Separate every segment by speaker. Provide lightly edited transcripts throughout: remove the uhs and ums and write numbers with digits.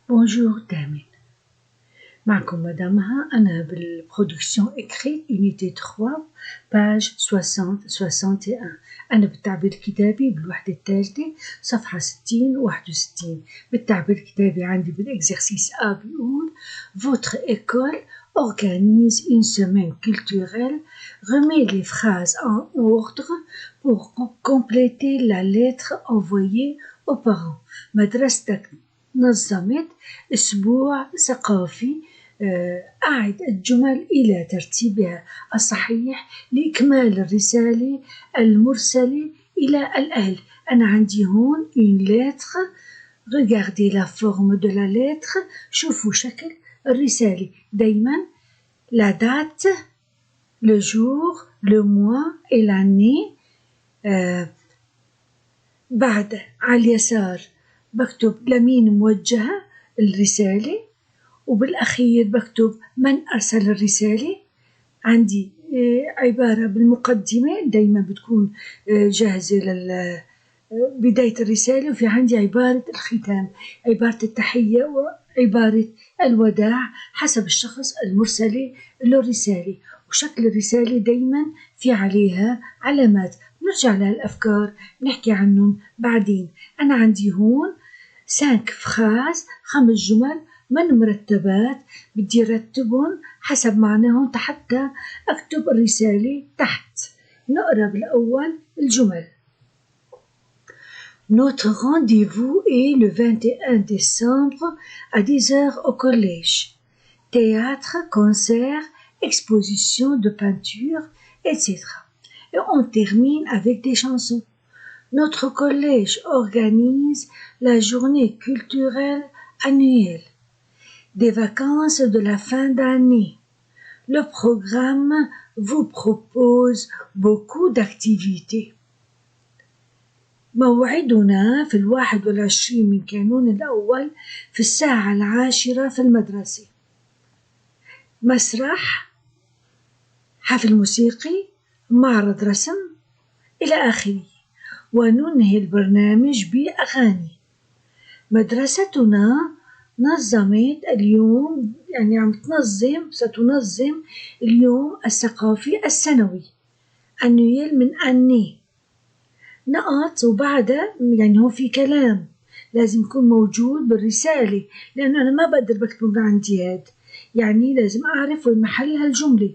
Speaker 1: Bonjour Damien. معكم مدامها أنا بالبرودكسيون إكريت يونيتي 3 باج 60-61. أنا بالتعبير الكتابي بالوحدة الثالثة صفحة 60-61. بالتعبير الكتابي عندي بالإكزرسيس A بيقول Votre école organise une semaine culturelle, remet les phrases en ordre pour compléter la lettre envoyée aux parents. مدرستك نظمت أسبوع ثقافي. أعد الجمل إلى ترتيبها الصحيح لإكمال الرسالة المرسلة إلى الأهل. أنا عندي هون une lettre. Regardez la forme de la lettre. شوفوا شكل الرسالة. دايما la date, le jour, le mois et l'année. بعد على اليسار بكتب لمين موجهة الرسالة، وبالأخير بكتب من أرسل الرسالة. عندي عبارة بالمقدمة دايما بتكون جاهزة بداية الرسالة، وفي عندي عبارة الختام، عبارة التحية وعبارة الوداع حسب الشخص المرسل له الرسالة. وشكل الرسالة دايما في عليها علامات، نرجع للأفكار نحكي عنهم بعدين. أنا عندي هون 5 فراز، 5 جمل من مرتبات، بدي رتبهم حسب معناهم حتى أكتب الرسالة تحت. نقرأ بالأول الجمل. Notre rendez-vous est le 21 décembre à 10 heures au collège. Théâtre, concert, exposition de peinture, etc. Et on termine avec des chansons. Notre collège organise la journée culturelle annuelle, des vacances de la fin d'année. Le programme vous propose beaucoup d'activités. موعدنا في 21 من كانون الأول في الساعة 10 في المدرسة. مسرح، حفل موسيقي، معرض رسم إلى آخره. وننهي البرنامج بأغاني. مدرستنا نظمت اليوم، يعني ستنظم اليوم الثقافي السنوي. أنويل من أني نقط، وبعدها يعني هو في كلام لازم يكون موجود بالرسالة، لأنه أنا ما بقدر بكتبه من عندي هاد، يعني لازم أعرف وين محل هالجملة.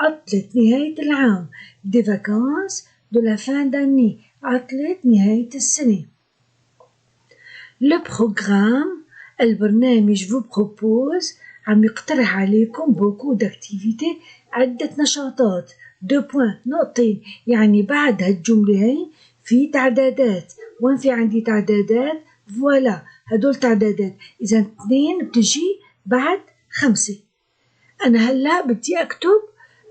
Speaker 1: عطلة نهاية العام، des vacances de la fin d'année، عطلة نهاية السنة. Le programme، البرنامج vous propose، عم يقترح عليكم beaucoup d'activités، عدة نشاطات. 2 points، نقطتين، يعني بعد هالجملة هي في تعدادات. وين في عندي تعدادات؟ فوالا هدول تعدادات، إذا 2 بتجي بعد 5. أنا هلأ بدي أكتب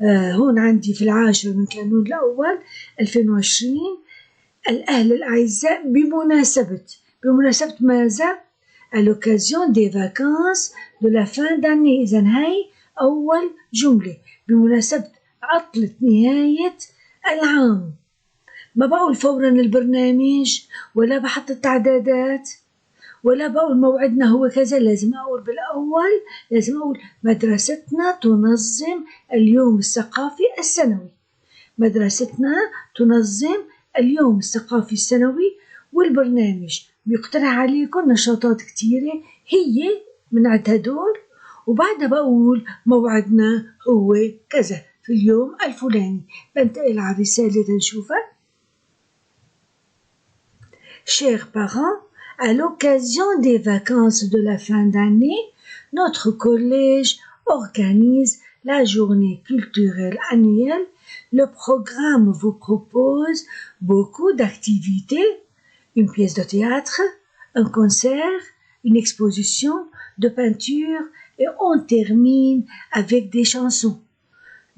Speaker 1: هون عندي في 10 من كانون الأول 2020 الأهل الأعزاء بمناسبة ماذا؟ à l'occasion des vacances de la fin d'année. إذن هاي أول جملة بمناسبة عطلة نهاية العام. ما بقول فورا البرنامج، ولا بحط التعدادات، ولا بقول موعدنا هو كذا. لازم أقول بالأول، لازم أقول مدرستنا تنظم اليوم الثقافي السنوي. مدرستنا تنظم اليوم الثقافي السنوي، والبرنامج بيقترح عليكم نشاطات كتيرة هي من عد هدول، وبعدها بقول موعدنا هو كذا في اليوم الفلاني. بنتقل على الرسالة تنشوفها. Chers parents, à l'occasion des vacances de la fin d'année, notre collège organise la journée culturelle annuelle. Le programme vous propose beaucoup d'activités, une pièce de théâtre, un concert, une exposition de peinture, et on termine avec des chansons.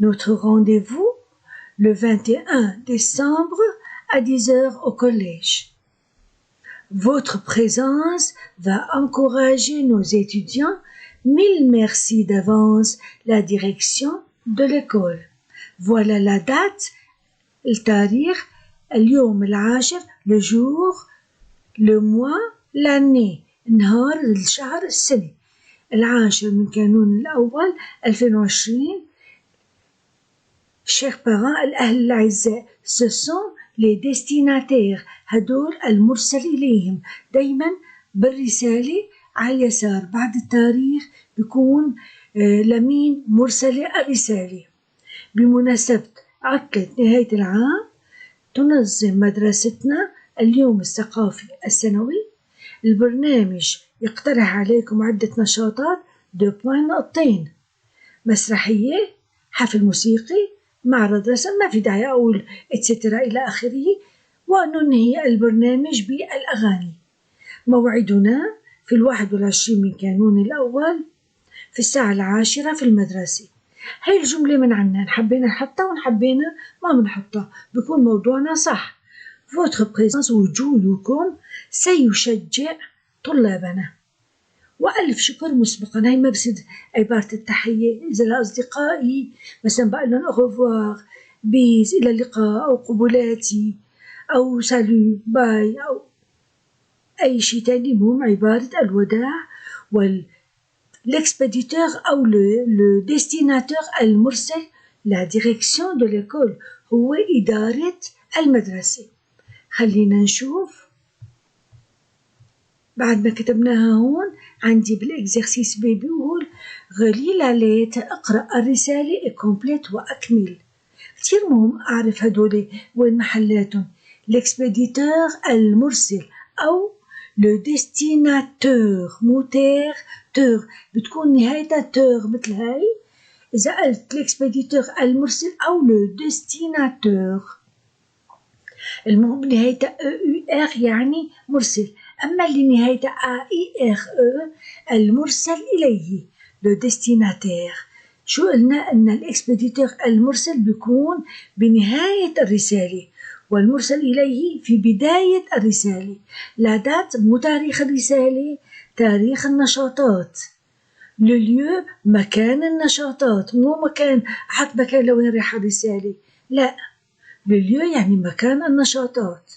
Speaker 1: Notre rendez-vous, le 21 décembre à 10 heures au collège. Votre présence va encourager nos étudiants. Mille merci d'avance, la direction de l'école. Voilà la date, التاريخ، اليوم 10، le jour, le mois, l'année نهار الشهر السنة 10 من كانون الأول 2020. Chers parents الأهل الأعزاء ce sont les destinataires هدول المرسل إليهم دايما بالرسالة على اليسار بعد التاريخ بيكون لمين مرسلة الرسالة. بمناسبة عطلة نهاية العام تنظم مدرستنا اليوم الثقافي السنوي. البرنامج يقترح عليكم عدة نشاطات نقطتين: مسرحية، حفل موسيقي، معرض رسم، ما في داعي أقول اتسترا إلى آخره، وننهي البرنامج بالأغاني. موعدنا في 21 من كانون الأول في الساعة 10 في المدرسة. هاي الجملة من عنا حبينا نحطها ونحبينا ما بنحطها بكون موضوعنا صح. Votre présence وجودكم سيشجع طلابنا. وألف شكر مسبقا. هاي ما بصير عبارة التحية إذا لأصدقائي مثلا بقول لهم au revoir بيس إلى اللقاء أو قبلاتي أو سالو باي أو أي شيء تاني. المهم عبارة الوداع. l'expéditeur أو le destinateur المرسل la direction de l'école هو إدارة المدرسة. خلينا نشوف بعد ما كتبناها هون عندي بالإكزرسيس بيقول غلي لاليت اقرأ الرسالة كومبليت وأكمل. كتير مهم أعرف هدول وين محلاتهم. l'expéditeur المرسل أو le destinateur مو تير تور بتكون نهايتها تور مثل هاي إذا قلت l'expéditeur المرسل أو le destinateur. المهم نهايتها EUR يعني مرسل. أما اللي نهايتها AIRE المرسل إليه le destinataire. شو قلنا أن الإكسبيديتور المرسل بيكون بنهاية الرسالة والمرسل إليه في بداية الرسالة. لا دات مو تاريخ الرسالة، تاريخ النشاطات. لليو مكان النشاطات مو مكان حط مكان لوين رايحة الرسالة، لا لليو يعني مكان النشاطات.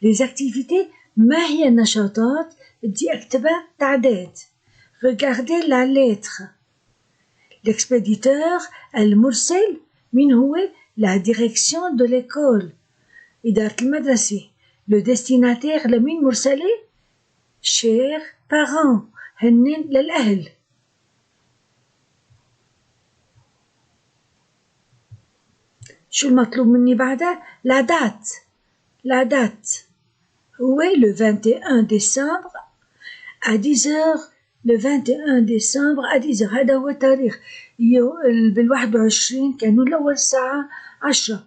Speaker 1: les activités ما هي النشاطات؟ بدي أكتبها تعداد. regardez la lettre. l'expéditeur المرسل من هو؟ la direction de l'école إدارة المدرسة. le destinataire لمين مرسلة؟ chers parents هن للأهل. شو المطلوب مني بعدها؟ la date. la date هو le 21 décembre à 10 heures. le 21 décembre à 10 heures هذا هو التاريخ. بال21 كانوا الأول الساعة 10.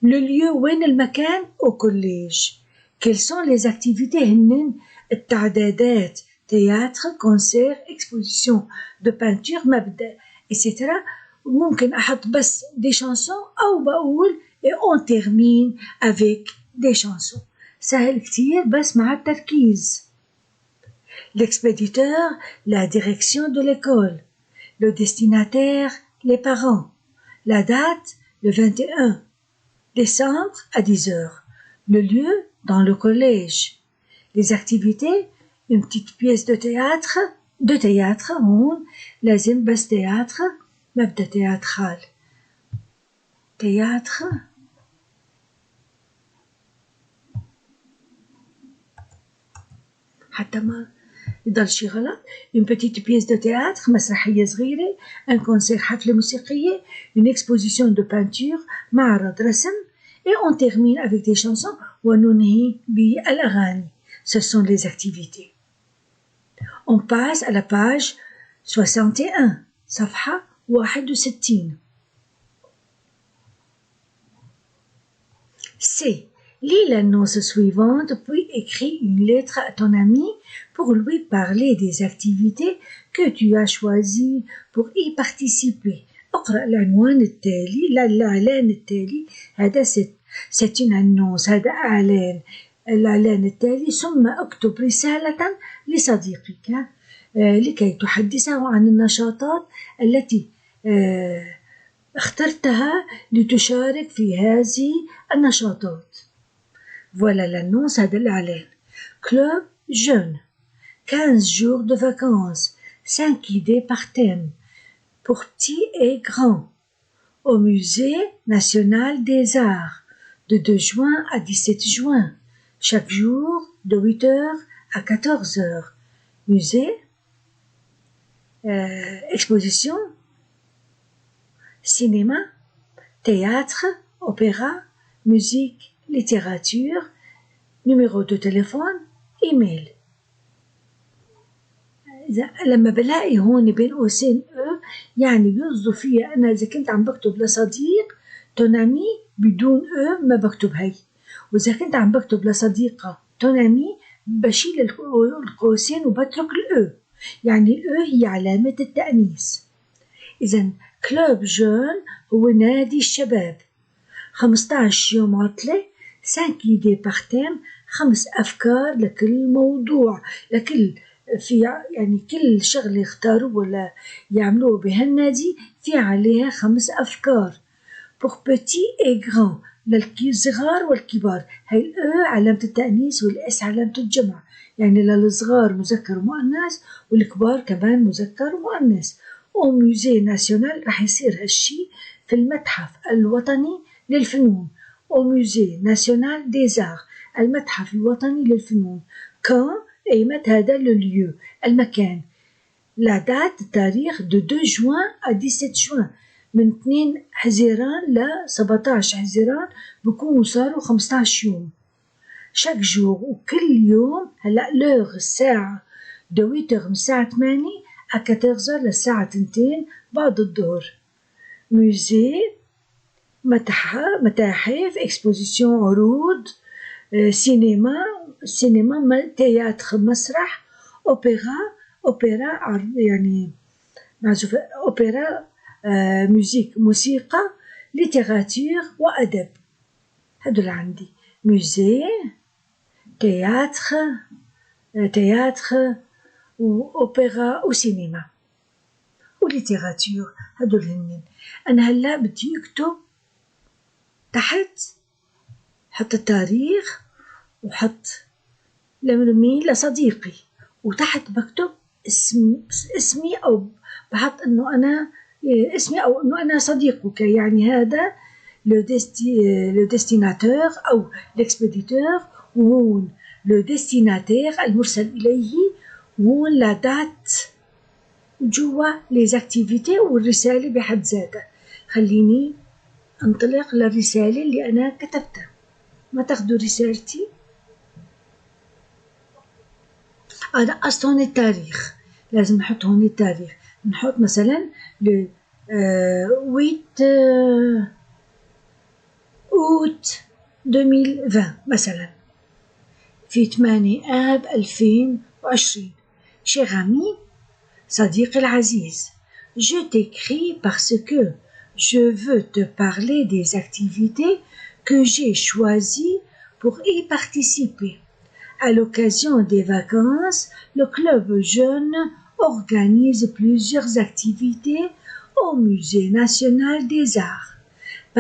Speaker 1: le lieu وين المكان؟ au collège. quelles sont les activités هن التعدادات théâtre, concert, exposition de peinture مبدأ etc. ممكن أحط بس des chansons أو بقول et on termine avec des chansons. سهل كتير بس مع التركيز. l'expéditeur la direction de l'école, le destinataire les parents, la date le 21 décembre à 10 heures, le lieu dans le collège, les activités une petite pièce de théâtre هون لازم بس théâtre مبدأ تياترال théâtre حتى ما يضل شي غلط. une petite pièce de théâtre مسرحية صغيرة. un concert حفلة موسيقية. une exposition de peinture معرض رسم. et on termine avec des chansons وننهي بالأغاني. ce sont les activités. on passe à la page 61 صفحة 61. C. Lis l'annonce suivante puis écris une lettre à ton ami pour lui parler des activités que tu as choisies pour y participer. اقرأ العنوان التالي الإعلان التالي. هذا c'est une annonce هذا إعلان. الإعلان التالي ثم اكتب رسالة لصديقك لكي تحدثه عن النشاطات التي اخترتها لتشارك في هذه النشاطات. Voilà l'annonce هذا الإعلان. club jeune 15 jours de vacances, 5 idées par thème, pour petits et grands, au Musée national des arts, de 2 juin à 17 juin, chaque jour de 8 heures à 14 heures. Musée, exposition, cinéma, théâtre, opéra, musique, littérature, numéro de téléphone, إيميل. لما بلاقي هون بين قوسين يعني بيقصدوا فيها أنا إذا كنت عم بكتب لصديق تونامي بدون ما بكتب هي، وإذا كنت عم بكتب لصديقة تونامي بشيل القوسين وبترك يعني هي علامة التأنيث. إذا كلوب جون هو نادي الشباب، 15 يوم عطلة، 5 idées par thème، 5 أفكار لكل موضوع، لكل في يعني كل شغلة يختاروا ولا يعملوه بهالنادي في عليها 5 أفكار. pour petit et grand للصغار والكبار، هي علامة التأنيث والإس علامة الجمع، يعني للصغار مذكر ومؤنث والكبار كمان مذكر ومؤنث. وموزي ناسيونال رح يصير هالشي في المتحف الوطني للفنون، وموزي ناسيونال ديزار المتحف الوطني للفنون. كان أيمت هذا لليو المكان، لا دات التاريخ دو 2 جوان à 17 جوان، من 2 حزيران ل 17 حزيران بكونوا صاروا 15 يوم. شاك جور وكل يوم هلا لوغ الساعة دو 8 من الساعة 8 à 14 للساعة 2 بعد الظهر. موزي، متاحف، اكسبوزيسيون، عروض، سينما، تياتر مسرح، أوبرا يعني معزوفة، أوبرا موسيقى، ليتراتور وأدب. هدول عندي موزي، تياتر وأوبرا وسينما وليتراتور. هدول هنن. أنا هلا بدي أكتب تحت، حط التاريخ وحط لمين لصديقي، وتحت بكتب اسمي أو بحط إنه أنا اسمي أو إنه أنا صديقك، يعني هذا لو ديستيناتور أو l'expéditeur، وهون لو ديستيناتير المرسل إليه، وهون لا دات، جوا ليز اكتيفيتي والرسالة بحد ذاتها. خليني انطلق للرسالة اللي أنا كتبتها. ما تاخدوا رسالتي، أنا قصت هون التاريخ، لازم نحط هون التاريخ، نحط مثلا ل 8 أوت 2020 مثلا، في 8 آب 2020. Cher ami, صديقي العزيز، je t'écris parce que je veux te parler des activités que j'ai choisies pour y participer. À l'occasion des vacances, le club jeune organise plusieurs activités au Musée national des arts.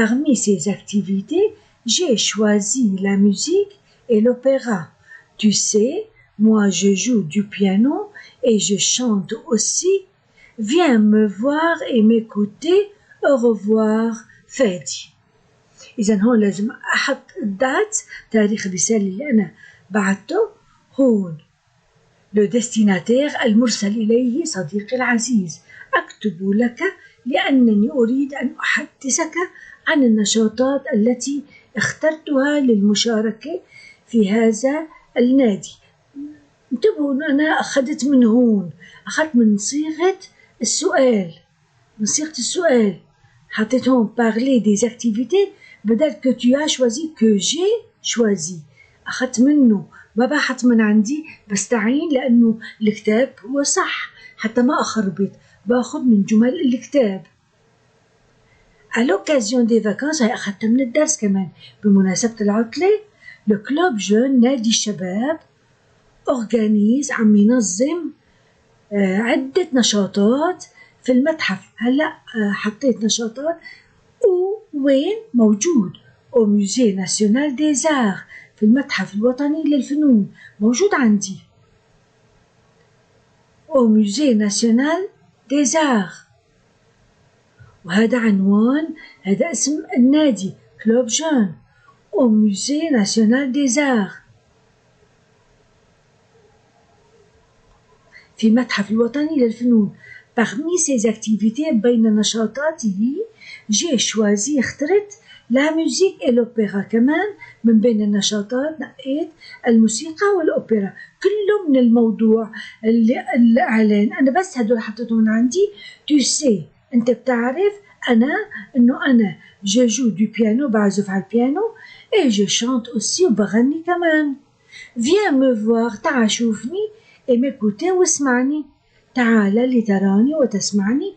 Speaker 1: Parmi ces activités, j'ai choisi la musique et l'opéra. Tu sais, moi je joue du piano et je chante aussi. Viens me voir et m'écouter. Au revoir, Fadi. إذا هون لازم أحط الدات، تاريخ الرسالة اللي أنا بعته هون. لو ديستيناتير المرسل إليه صديقي العزيز، أكتب لك لأنني أريد أن أحدثك عن النشاطات التي اخترتها للمشاركة في هذا النادي. انتبهوا أن أنا أخذت من هون، أخذت من صيغة السؤال، من صيغة السؤال حطيت هون parler des activités بدل que tu as choisi que j'ai choisi. أخذت منه، ما بحط من عندي، بستعين لأنه الكتاب هو صح حتى ما أخربط، باخذ من جمل الكتاب. à l'occasion des vacances هي أخذتها من الدرس كمان بمناسبة العطلة. le club jeune نادي الشباب organise عم ينظم عدة نشاطات في المتحف. هلأ حطيت نشاطات وين موجود au Musée national des arts، في المتحف الوطني للفنون موجود عندي. au Musée national des arts. وهذا عنوان، هذا اسم النادي كلوب جون au Musée national des arts في المتحف الوطني للفنون. Parmi ses activités بين نشاطاته j'ai choisi اخترت la musique et l'opéra. كمان من بين النشاطات نقيت الموسيقى والأوبرا. كله من الموضوع الإعلان، أنا بس هدول حطيتهم من عندي. tu sais أنت بتعرف إنه أنا je joue du piano، بعزف على البيانو، et je chante aussi وبغني كمان. viens me voir، تعال شوفني، et m'écouter واسمعني. تعال لتراني وتسمعني.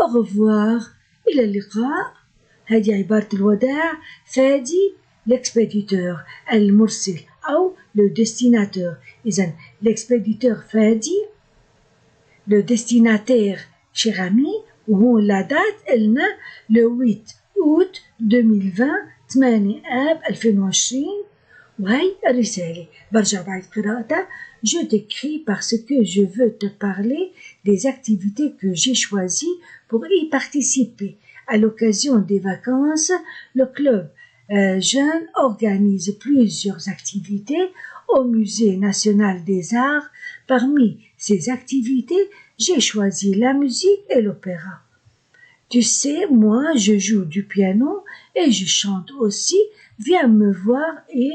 Speaker 1: au revoir، إلى اللقاء. هذه عبارة الوداع. فادي l'expéditeur، المرسل أو le destinateur. إذن l'expéditeur فادي، le destinataire cher ami. وهون لا دات قلنا le 8 août 2020، 8 آب 2020. وهي الرسالة برجع بعد قراءتها. Je t'écris parce que je veux te parler des activités que j'ai choisies pour y participer. À l'occasion des vacances, le club jeune organise plusieurs activités au Musée national des arts. Parmi ces activités, j'ai choisi la musique et l'opéra. Tu sais, moi, je joue du piano et je chante aussi. Viens me voir et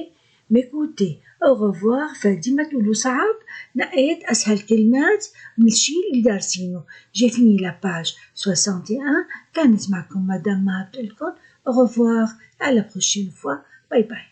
Speaker 1: m'écouter. au revoir. فدي ما تقولوا صعب، نقيت أسهل كلمات من الشيء اللي دارسينه. j'ai fini la page 61. كانت معكم مدام مها بتقولكم au revoir، à la prochaine fois. باي باي.